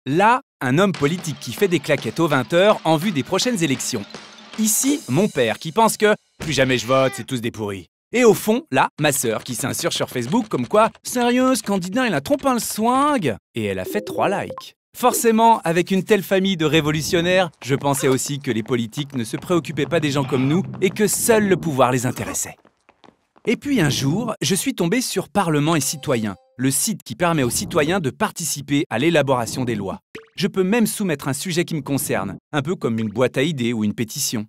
Là, un homme politique qui fait des claquettes aux 20h en vue des prochaines élections. Ici, mon père qui pense que « plus jamais je vote, c'est tous des pourris ». Et au fond, là, ma sœur qui s'insurge sur Facebook comme quoi « Sérieux, ce candidat, il a trop un swing !» Et elle a fait 3 likes. Forcément, avec une telle famille de révolutionnaires, je pensais aussi que les politiques ne se préoccupaient pas des gens comme nous et que seul le pouvoir les intéressait. Et puis un jour, je suis tombé sur Parlement et Citoyens, le site qui permet aux citoyens de participer à l'élaboration des lois. Je peux même soumettre un sujet qui me concerne, un peu comme une boîte à idées ou une pétition.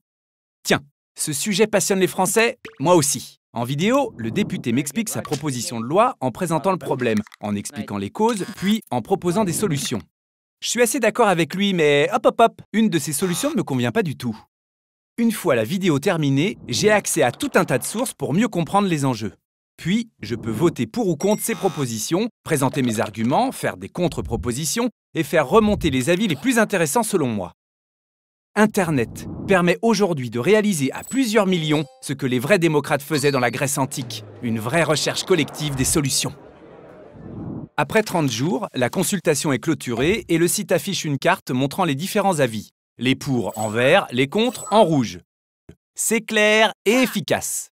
Tiens, ce sujet passionne les Français, moi aussi. En vidéo, le député m'explique sa proposition de loi en présentant le problème, en expliquant les causes, puis en proposant des solutions. Je suis assez d'accord avec lui, mais hop, une de ces solutions ne me convient pas du tout. Une fois la vidéo terminée, j'ai accès à tout un tas de sources pour mieux comprendre les enjeux. Puis, je peux voter pour ou contre ces propositions, présenter mes arguments, faire des contre-propositions et faire remonter les avis les plus intéressants selon moi. Internet permet aujourd'hui de réaliser à plusieurs millions ce que les vrais démocrates faisaient dans la Grèce antique, une vraie recherche collective des solutions. Après 30 jours, la consultation est clôturée et le site affiche une carte montrant les différents avis. Les pour en vert, les contre en rouge. C'est clair et efficace.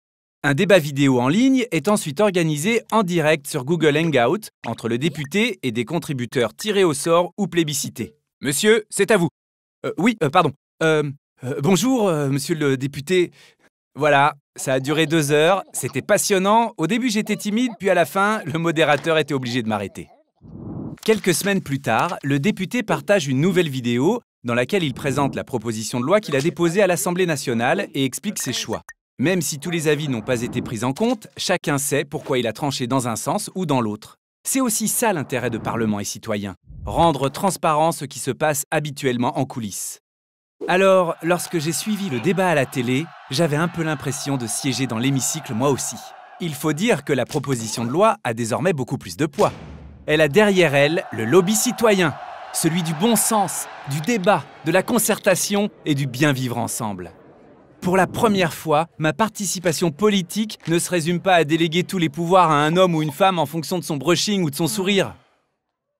Un débat vidéo en ligne est ensuite organisé en direct sur Google Hangout entre le député et des contributeurs tirés au sort ou plébiscités. Monsieur, c'est à vous. Bonjour, monsieur le député. Voilà, ça a duré 2 heures, c'était passionnant. Au début, j'étais timide, puis à la fin, le modérateur était obligé de m'arrêter. Quelques semaines plus tard, le député partage une nouvelle vidéo dans laquelle il présente la proposition de loi qu'il a déposée à l'Assemblée nationale et explique ses choix. Même si tous les avis n'ont pas été pris en compte, chacun sait pourquoi il a tranché dans un sens ou dans l'autre. C'est aussi ça l'intérêt de Parlement et Citoyens, rendre transparent ce qui se passe habituellement en coulisses. Alors, lorsque j'ai suivi le débat à la télé, j'avais un peu l'impression de siéger dans l'hémicycle moi aussi. Il faut dire que la proposition de loi a désormais beaucoup plus de poids. Elle a derrière elle le lobby citoyen, celui du bon sens, du débat, de la concertation et du bien vivre ensemble. Pour la première fois, ma participation politique ne se résume pas à déléguer tous les pouvoirs à un homme ou une femme en fonction de son brushing ou de son sourire.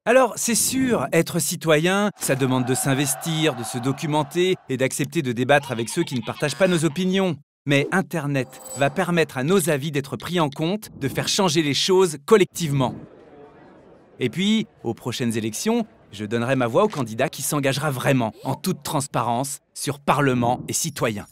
Alors, c'est sûr, être citoyen, ça demande de s'investir, de se documenter et d'accepter de débattre avec ceux qui ne partagent pas nos opinions. Mais Internet va permettre à nos avis d'être pris en compte, de faire changer les choses collectivement. Et puis, aux prochaines élections, je donnerai ma voix au candidat qui s'engagera vraiment, en toute transparence, sur Parlement et Citoyens.